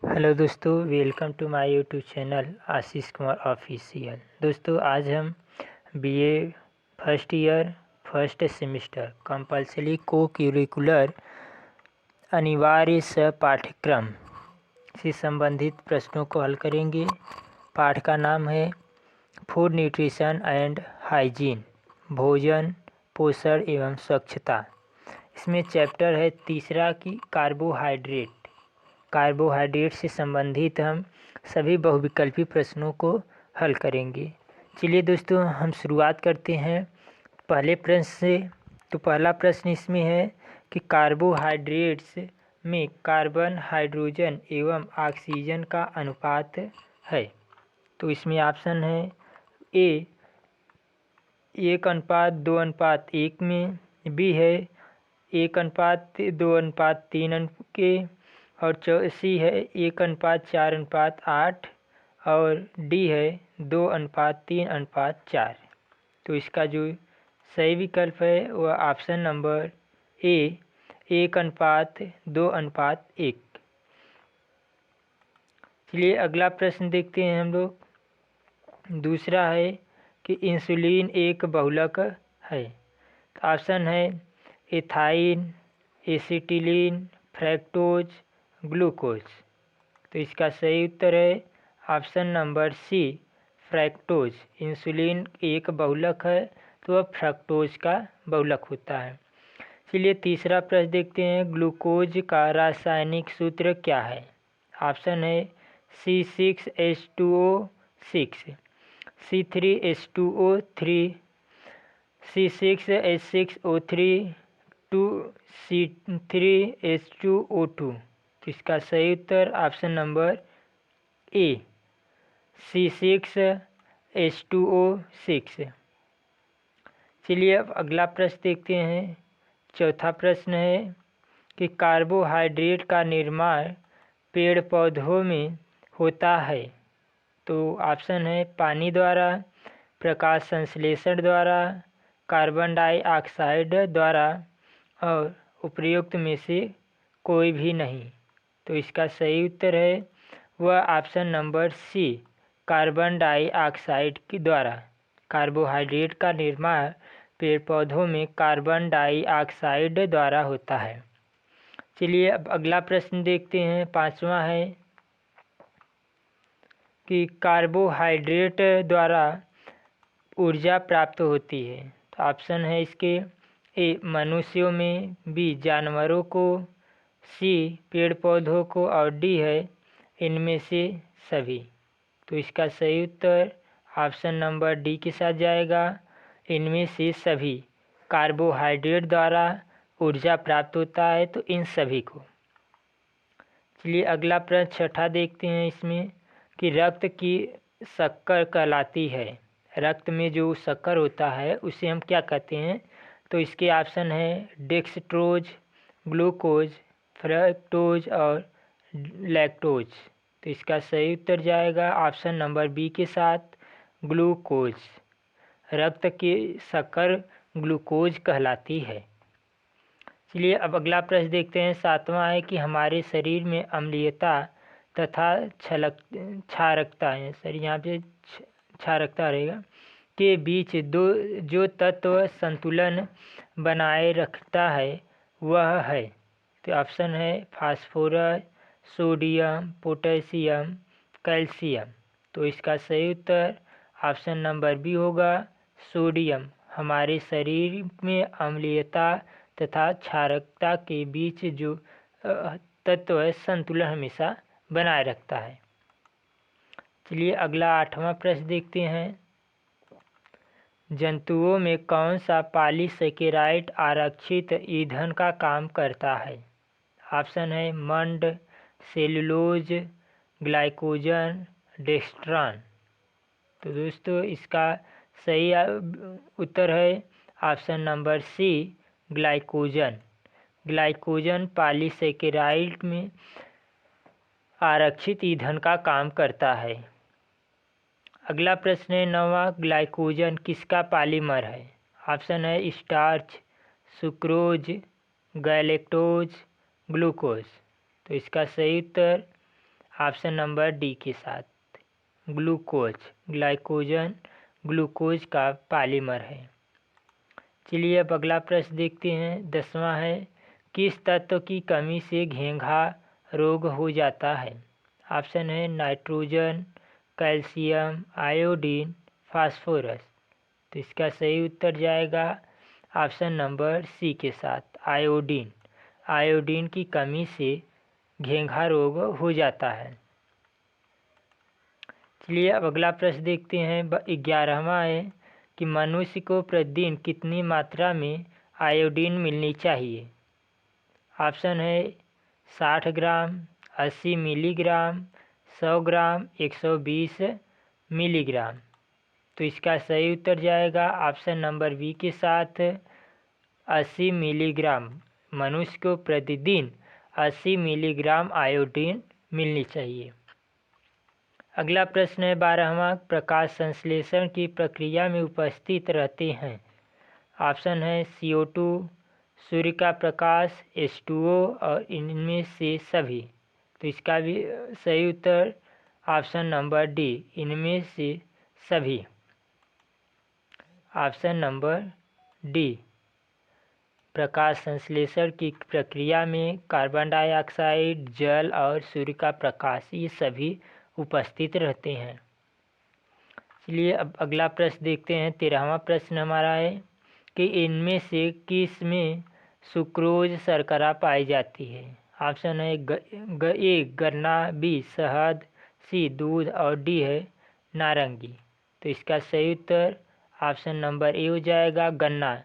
Hello दोस्तों, welcome to my YouTube channel Ashish Kumar official. दोस्तों, आज हम BA first year first semester compulsory co curricular अनिवार्य पाठ्यक्रम से संबंधित प्रश्नों को हल करेंगे। पाठ का नाम है फूड न्यूट्रिशन एंड हाइजीन, भोजन पोषण एवं स्वच्छता। इसमें चैप्टर है तीसरा की कार्बोहाइड्रेट से संबंधित हम सभी बहुविकल्पी प्रश्नों को हल करेंगे। चलिए दोस्तों, हम शुरुआत करते हैं पहले प्रश्न से। तो पहला प्रश्न इसमें है कि कार्बोहाइड्रेट्स में कार्बन, हाइड्रोजन एवं ऑक्सीजन का अनुपात है। तो इसमें ऑप्शन है ए 1:2:1 में, बी है 1:2:3 के, और सी है 1:4:8 और डी है 2:3:4। तो इसका जो सही विकल्प है वह ऑप्शन नंबर ए 1:2:1। चलिए अगला प्रश्न देखते हैं हम लोग। दूसरा है कि इंसुलिन एक बहुलक है। तो ऑप्शन है एथाइन, एसिटिलीन, फ्रैक्टोज, ग्लूकोज। तो इसका सही उत्तर है option number C, fructose. Insulin एक बहुलक है तो वह फ्रक्टोज का बहुलक होता है। चलिए तीसरा प्रश्न देखते हैं। ग्लूकोज का रासायनिक सूत्र क्या है? ऑप्शन है C6H2O6, C3H2O3, C6H6O3, C3H2O2। तो इसका सही उत्तर ऑप्शन नंबर ए C6H2O6। चलिए अब अगला प्रश्न देखते हैं। चौथा प्रश्न है कि कार्बोहाइड्रेट का निर्माण पेड़ पौधों में होता है। तो ऑप्शन है पानी द्वारा, प्रकाश संश्लेषण द्वारा, कार्बन डाइऑक्साइड द्वारा और उपयुक्त में से कोई भी नहीं। तो इसका सही उत्तर है वह option number C, carbon dioxide के द्वारा। कार्बोहाइड्रेट का निर्माण पेड़ पौधों में कार्बन डाइऑक्साइड द्वारा होता है। चलिए अब अगला प्रश्न देखते हैं। पांचवा है कि कार्बोहाइड्रेट द्वारा ऊर्जा प्राप्त होती है। तो ऑप्शन है इसके ए मनुष्यों में, बी जानवरों को, सी पेड़ पौधों को और डी है इनमें से सभी। तो इसका सही उत्तर ऑप्शन नंबर डी के साथ जाएगा, इनमें से सभी। कार्बोहाइड्रेट द्वारा ऊर्जा प्राप्त होता है तो इन सभी को। चलिए अगला प्रश्न छठा देखते हैं इसमें कि रक्त की शक्कर कहलाती है। रक्त में जो शक्कर होता है उसे हम क्या कहते हैं? तो इसके ऑप्शन है डेक्सट्रोज, ग्लूकोज, फ्रक्टोज और लैक्टोज। तो इसका सही उत्तर जाएगा ऑप्शन नंबर बी के साथ, ग्लूकोज। रक्त की शक्कर ग्लूकोज कहलाती है। चलिए अब अगला प्रश्न देखते हैं। सातवां है कि हमारे शरीर में अम्लीयता तथा क्षारकता है, सर यहाँ पे क्षारकता रहेगा, के बीच जो तत्व संतुलन बनाए रखता है वह है। तो ऑप्शन है फास्फोरस, सोडियम, पोटेशियम, कैल्शियम। तो इसका सही उत्तर ऑप्शन नंबर बी होगा, सोडियम। हमारे शरीर में अम्लीयता तथा क्षारकता के बीच जो तत्व है संतुलन हमेशा बनाए रखता है। चलिए अगला आठवां प्रश्न देखते हैं। जंतुओं में कौन सा पॉलीसेकेराइड आरक्षित ईंधन का काम करता है? ऑप्शन है मंड, सेलुलोज, ग्लाइकोजन, डेक्स्ट्रॉन। तो दोस्तों इसका सही उत्तर है option number C, glycogen. Glycogen polysaccharide में आरक्षित ईंधन का काम करता है। अगला प्रश्न है नौवां, ग्लाइकोजन किसका पॉलीमर है? ऑप्शन है स्टार्च, सुक्रोज, गैलेक्टोज, ग्लूकोज। तो इसका सही उत्तर ऑप्शन नंबर डी के साथ। ग्लूकोज, ग्लाइकोजन ग्लूकोज का पॉलीमर है। चलिए अब अगला प्रश्न देखते हैं। 10वां है, किस तत्व की कमी से घेंघा रोग हो जाता है? ऑप्शन है नाइट्रोजन, कैल्शियम, आयोडीन, फास्फोरस। तो इसका सही उत्तर जाएगा ऑप्शन नंबर सी के साथ, आयोडीन। आयोडीन की कमी से घेंघा रोग हो जाता है। चलिए अब अगला प्रश्न देखते हैं। 11वां है कि मनुष्य को प्रतिदिन कितनी मात्रा में आयोडीन मिलनी चाहिए? ऑप्शन है 60 ग्राम, 80 मिलीग्राम, 100 ग्राम, 120 मिलीग्राम। तो इसका सही उत्तर जाएगा ऑप्शन नंबर बी के साथ, 80 मिलीग्राम। मनुष्य को प्रतिदिन 80 मिलीग्राम आयोडीन मिलनी चाहिए। अगला प्रश्न है 12वां, प्रकाश संश्लेषण की प्रक्रिया में उपस्थित रहते हैं? ऑप्शन है CO2, सूर्य का प्रकाश, H2O और इनमें से सभी। तो इसका भी सही उत्तर ऑप्शन नंबर डी, इनमें से सभी। ऑप्शन नंबर डी, प्रकाश संश्लेषण की प्रक्रिया में कार्बन डाइऑक्साइड, जल और सूर्य का प्रकाश ये सभी उपस्थित रहते हैं। चलिए अब अगला प्रश्न देखते हैं। 13वां प्रश्न हमारा है कि इनमें से किस में सुक्रोज शर्करा पाई जाती है? ऑप्शन है ए गन्ना, बी शहद, सी दूध और डी है नारंगी। तो इसका सही उत्तर ऑप्शन नंबर ए हो जाएगा, गन्ना।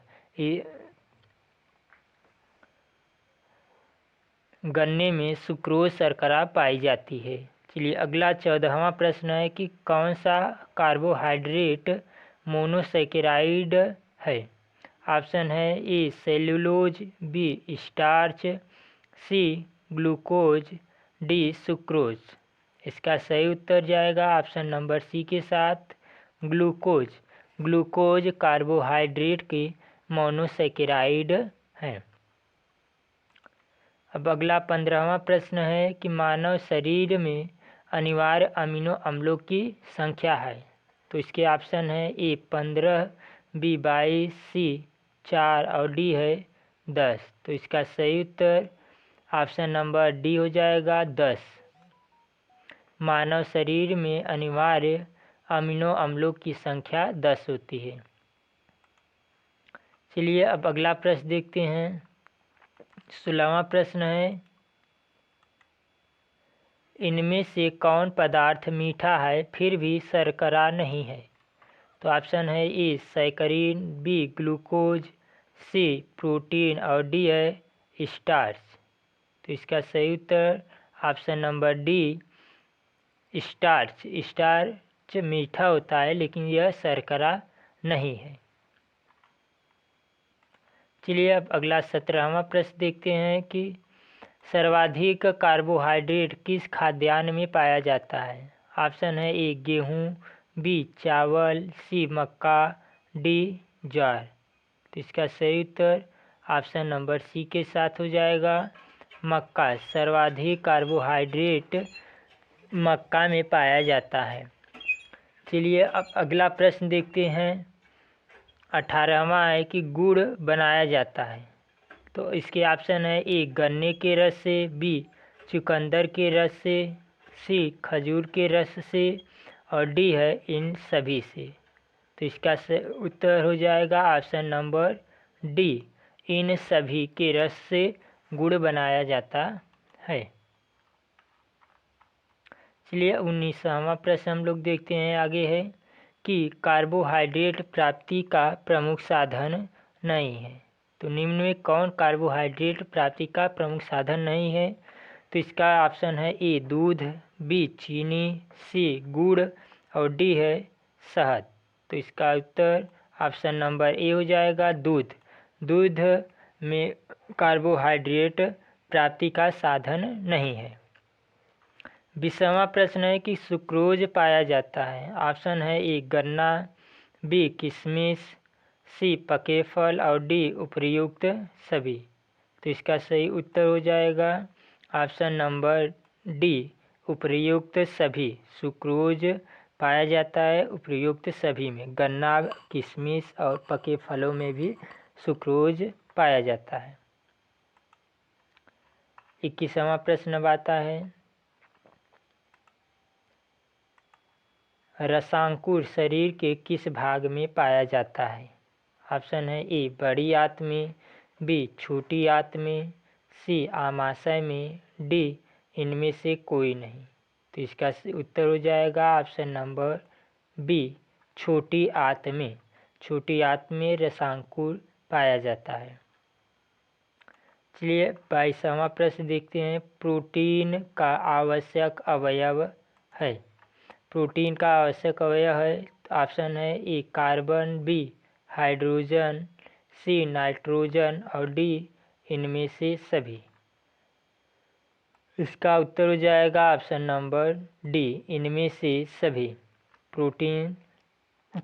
गन्ने में सुक्रोज शर्करा पाई जाती है। चलिए अगला 14वां प्रश्न है कि कौन सा कार्बोहाइड्रेट मोनोसैकेराइड है? ऑप्शन है A cellulose, B starch, C glucose, D sucrose. इसका सही उत्तर जाएगा ऑप्शन नंबर सी के साथ, ग्लूकोज। ग्लूकोज कार्बोहाइड्रेट के मोनोसैकेराइड हैं। अब अगला 15वां प्रश्न है कि मानव शरीर में अनिवार्य अमीनो अम्लों की संख्या है? तो इसके ऑप्शन है ए 15, बी 22, सी 4 और डी है 10। तो इसका सही उत्तर ऑप्शन नंबर डी हो जाएगा, 10। मानव शरीर में अनिवार्य अमीनो अम्लों की संख्या 10 होती है। चलिए अब अगला प्रश्न देखते हैं। 16वां प्रश्न है, इनमें से कौन पदार्थ मीठा है फिर भी शर्करा नहीं है? तो ऑप्शन है A saccharin, B glucose, C protein और डी है स्टार्च। तो इसका सही उत्तर option number D, starch. Starch मीठा होता है लेकिन यह शर्करा नहीं है। चलिए अब अगला 17वां प्रश्न देखते हैं कि सर्वाधिक कार्बोहाइड्रेट किस खाद्यान्न में पाया जाता है? ऑप्शन है ए गेहूँ, बी चावल, सी मक्का, डी ज्वार। तो इसका सही उत्तर ऑप्शन नंबर सी के साथ हो जाएगा, मक्का। सर्वाधिक कार्बोहाइड्रेट मक्का में पाया जाता है। चलिए अब अगला प्रश्न देखते हैं। 18वां है कि गुड़ बनाया जाता है? तो इसके ऑप्शन है ए गन्ने के रस से, बी चुकंदर के रस से, सी खजूर के रस से और डी है इन सभी से। तो इसका उत्तर हो जाएगा ऑप्शन नंबर डी, इन सभी के रस से गुड़ बनाया जाता है। चलिए 19वां प्रश्न हम लोग देखते हैं। आगे है कि कार्बोहाइड्रेट प्राप्ति का प्रमुख साधन नहीं है? तो निम्न में कौन कार्बोहाइड्रेट प्राप्ति का प्रमुख साधन नहीं है? तो इसका ऑप्शन है ए दूध, बी चीनी, सी गुड़ और डी है शहद। तो इसका उत्तर ऑप्शन नंबर ए हो जाएगा, दूध। दूध में कार्बोहाइड्रेट प्राप्ति का साधन नहीं है। 20वां प्रश्न है कि सुक्रोज पाया जाता है? ऑप्शन है ए गन्ना, बी किशमिश, सी पके फल और डी उपर्युक्त सभी। तो इसका सही उत्तर हो जाएगा ऑप्शन नंबर डी, उपर्युक्त सभी सुक्रोज पाया जाता है। उपर्युक्त सभी में गन्ना, किशमिश और पके फलों में भी सुक्रोज पाया जाता है। 21वां प्रश्न अब आता है, रसांकुर शरीर के किस भाग में पाया जाता है? ऑप्शन है ए बड़ी आंत में, बी छोटी आंत में, सी आमाशय में, डी इनमें से कोई नहीं। तो इसका उत्तर हो जाएगा ऑप्शन नंबर बी छोटी आंत में। छोटी आंत में रसांकुर पाया जाता है। चलिए 22वां प्रश्न देखते हैं, प्रोटीन का आवश्यक अवयव है। प्रोटीन का आवश्यक अवयव है। ऑप्शन है A carbon, B hydrogen, C nitrogen और डी इनमें से सभी। इसका उत्तर हो जाएगा ऑप्शन नंबर डी इनमें से सभी। प्रोटीन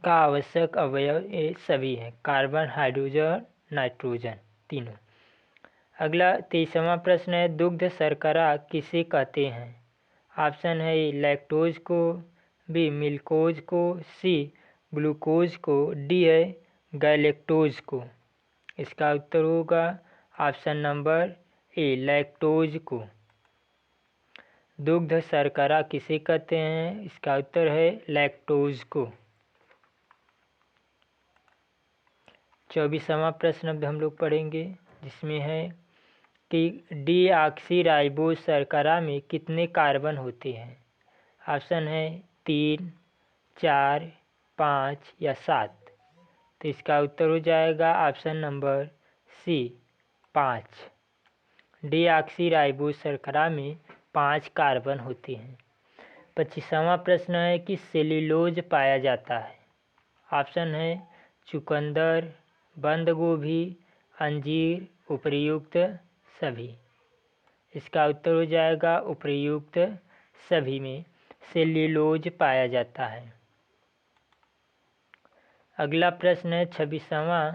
का आवश्यक अवयव ये सभी है, कार्बन, हाइड्रोजन, नाइट्रोजन तीनों। अगला 23वां प्रश्न है, दुग्ध शर्करा किसे कहते हैं? ऑप्शन है ए लैक्टोज को, बी मिल्कोज को, सी ग्लूकोज को, डी है गैलेक्टोज को। इसका उत्तर होगा ऑप्शन नंबर ए लैक्टोज को। दुग्ध शर्करा किसे कहते हैं? इसका उत्तर है लैक्टोज को। 24वां प्रश्न अब हम लोग पढ़ेंगे, जिसमें है कि डीऑक्सीराइबोज शर्करा में कितने कार्बन होते हैं? ऑप्शन है 3, 4, 5 या 7। तो इसका उत्तर हो जाएगा ऑप्शन नंबर सी 5। डीऑक्सीराइबोज शर्करा में 5 कार्बन होते हैं। 25वां प्रश्न है कि सेल्यूलोज पाया जाता है। ऑप्शन है चुकंदर, बंद गोभी, अंजीर, उपर्युक्त सभी। इसका उत्तर हो जाएगा उपर्युक्त सभी में सेल्यूलोज पाया जाता है। अगला प्रश्न है 26वां,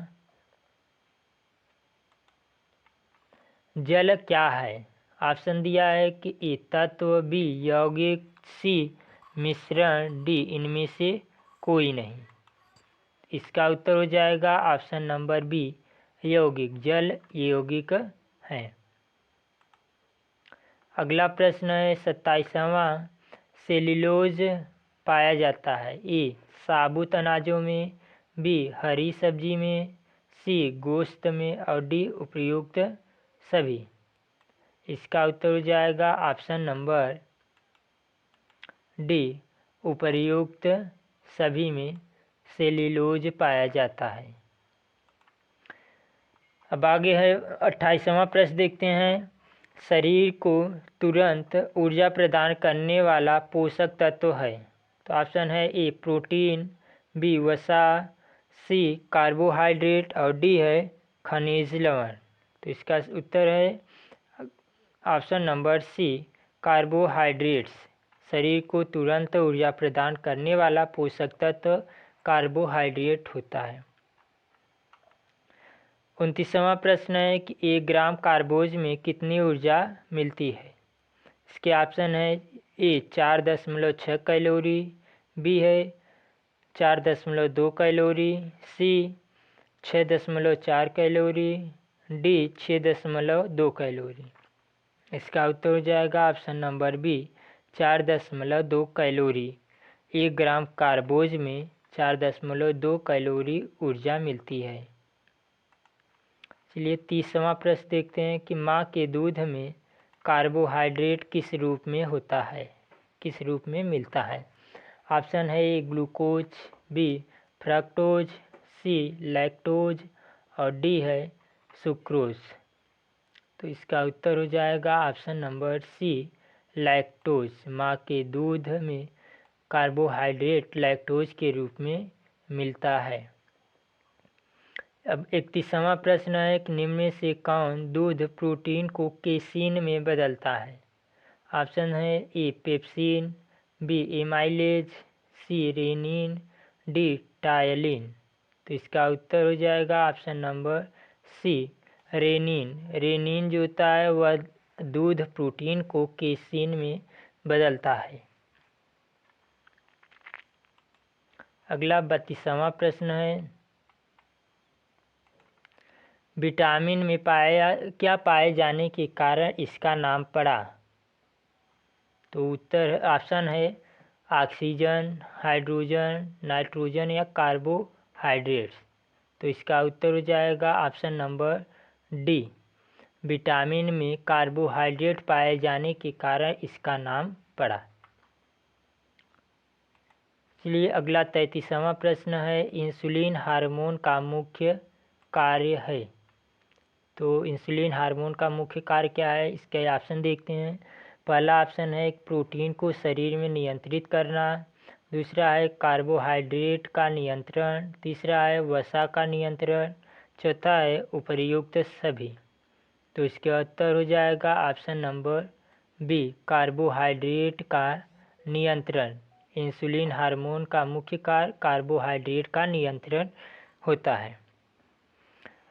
जल क्या है? ऑप्शन दिया है कि ए तत्व, बी यौगिक, सी मिश्रण, डी इनमें से कोई नहीं। इसका उत्तर हो जाएगा ऑप्शन नंबर बी यौगिक। जल यौगिक है। अगला प्रश्न है 27वां, सेल्यूलोज पाया जाता है ए साबुत अनाजों में, बी हरी सब्जी में, सी गोश्त में और डी उपर्युक्त सभी। इसका उत्तर हो जाएगा ऑप्शन नंबर डी उपर्युक्त सभी में सेल्यूलोज पाया जाता है। अब आगे है 28वां प्रश्न देखते हैं, शरीर को तुरंत ऊर्जा प्रदान करने वाला पोषक तत्व है। तो ऑप्शन है ए प्रोटीन, बी वसा, सी कार्बोहाइड्रेट और डी है खनिज लवण। तो इसका उत्तर है ऑप्शन नंबर सी कार्बोहाइड्रेट्स। शरीर को तुरंत ऊर्जा प्रदान करने वाला पोषक तत्व कार्बोहाइड्रेट होता है। 29वां प्रश्न है कि 1 ग्राम कार्बोज में कितनी ऊर्जा मिलती है? इसके ऑप्शन है ए 4.6 कैलोरी, बी है 4.2 कैलोरी, सी 6.4 कैलोरी, डी 6.2 कैलोरी। इसका उत्तर हो जाएगा ऑप्शन नंबर बी 4.2 कैलोरी। 1 ग्राम कार्बोज में 4.2 कैलोरी ऊर्जा मिलती है। चलिए 30वां प्रश्न देखते हैं कि माँ के दूध में कार्बोहाइड्रेट किस रूप में होता है, किस रूप में मिलता है? ऑप्शन है ए ग्लूकोज, बी फ्रक्टोज, सी लैक्टोज और डी है सुक्रोज। तो इसका उत्तर हो जाएगा ऑप्शन नंबर सी लैक्टोज। माँ के दूध में कार्बोहाइड्रेट लैक्टोज के रूप में मिलता है। अब 31वां प्रश्न है कि निम्न में से कौन दूध प्रोटीन को केसीन में बदलता है? ऑप्शन है A pepsin, B amylase, C rennin, D ptyalin. तो इसका उत्तर हो जाएगा option number C rennin. Rennin जो होता है वह दूध प्रोटीन को केसीन में बदलता है। अगला 32वां प्रश्न है, विटामिन में क्या पाए जाने के कारण इसका नाम पड़ा? तो उत्तर ऑप्शन है ऑक्सीजन, हाइड्रोजन, नाइट्रोजन या कार्बोहाइड्रेट्स। तो इसका उत्तर हो जाएगा ऑप्शन नंबर डी, विटामिन में कार्बोहाइड्रेट पाए जाने के कारण इसका नाम पड़ा। चलिए अगला 33वां प्रश्न है, इंसुलिन हार्मोन का मुख्य कार्य है। तो इंसुलिन हार्मोन का मुख्य कार्य क्या है, इसके ऑप्शन देखते हैं। पहला ऑप्शन है प्रोटीन को शरीर में नियंत्रित करना, दूसरा है कार्बोहाइड्रेट का नियंत्रण, तीसरा है वसा का नियंत्रण, चौथा है उपर्युक्त सभी। तो इसका उत्तर हो जाएगा ऑप्शन नंबर बी, कार्बोहाइड्रेट का नियंत्रण। इंसुलिन हार्मोन का मुख्य कार्य कार्बोहाइड्रेट का नियंत्रण होता है।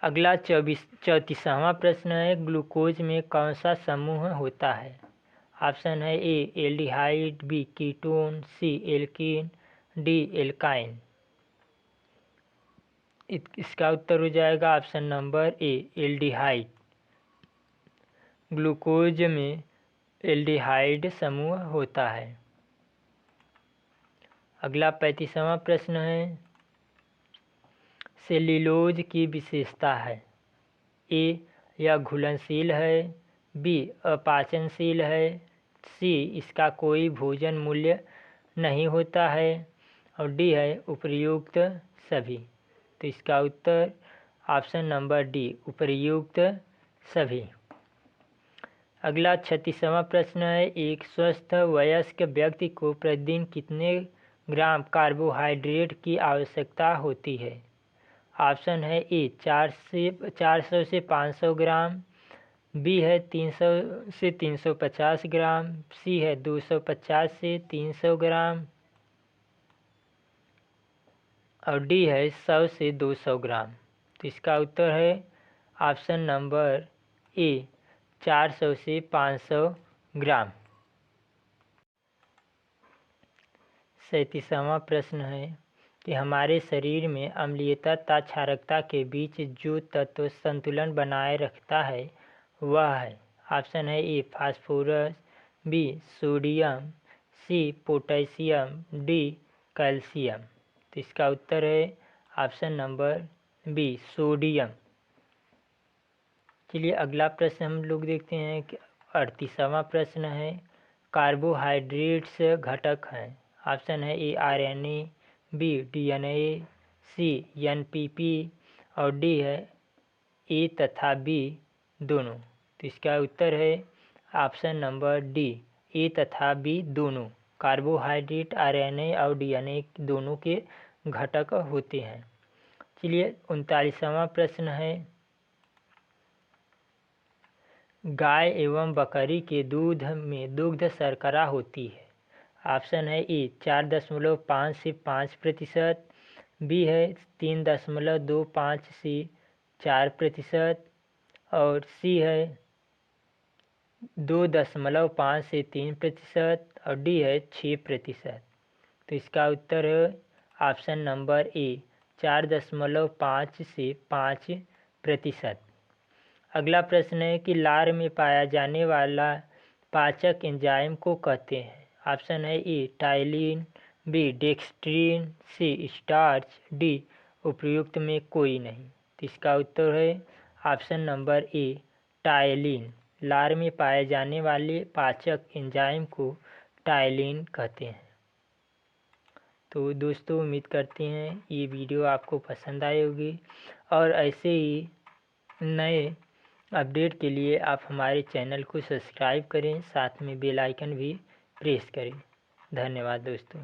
अगला 34वां प्रश्न है, ग्लूकोज में कौन सा समूह होता है? ऑप्शन है ए एल्डिहाइड, बी कीटोन, सी एल्कीन, डी एल्काइन। इसका उत्तर हो जाएगा option number A aldehyde. Glucose में एल्डिहाइड समूह होता है। अगला 35वां प्रश्न है, सेल्यूलोज की विशेषता है। ए यह घुलनशील है, बी अपाचनशील है, सी इसका कोई भोजन मूल्य नहीं होता है, और डी है उपर्युक्त सभी। तो इसका उत्तर ऑप्शन नंबर डी, उपर्युक्त सभी। अगला 36वां प्रश्न है, एक स्वस्थ वयस्क व्यक्ति को प्रतिदिन कितने ग्राम कार्बोहाइड्रेट की आवश्यकता होती है? ऑप्शन है ए 400 से 500 ग्राम, बी है 300 से 350 ग्राम, सी है 250 से 300 ग्राम, और डी है 100 से 200 ग्राम। तो इसका उत्तर है ऑप्शन नंबर ए 400 से 500 ग्राम। 37वां प्रश्न है कि हमारे शरीर में अम्लीयता तथा क्षारकता के बीच जो तत्व संतुलन बनाए रखता है वह है। ऑप्शन है A phosphorus, B sodium, C potassium, D calcium. तो इसका उत्तर है ऑप्शन नंबर बी सोडियम। चलिए अगला प्रश्न हम लोग देखते हैं कि 38वां प्रश्न है, कार्बोहाइड्रेट्स घटक हैं। ऑप्शन है ए आरएनए, बी डीएनए, सी एनपीपी, और डी है ए तथा बी दोनों। तो इसका उत्तर है ऑप्शन नंबर डी, ए तथा बी दोनों। कार्बोहाइड्रेट आरएनए और डीएनए दोनों के घटक होते हैं। चलिए 39वां प्रश्न है, गाय एवं बकरी के दूध में दुग्ध शर्करा होती है। ऑप्शन है ए 4.5 से 5%, बी है 3.25 से 4%, और सी है 2.5 से 3%, और डी है 6%। तो इसका उत्तर है ऑप्शन नंबर ए 4.5 से 5%। अगला प्रश्न है कि लार में पाया जाने वाला पाचक एंजाइम को कहते हैं। ऑप्शन है ए टाइलिन, बी डेक्स्ट्रीन, सी स्टार्च, डी उपर्युक्त में कोई नहीं। तो इसका उत्तर है ऑप्शन नंबर ए टाइलिन। लार में पाए जाने वाले पाचक एंजाइम को टाइलिन कहते हैं। तो दोस्तों उम्मीद करते हैं ये वीडियो आपको पसंद आई होगी, और ऐसे ही नए अपडेट के लिए आप हमारे चैनल को सब्सक्राइब करें, साथ में बेल आइकन भी प्रेस करें। धन्यवाद दोस्तों।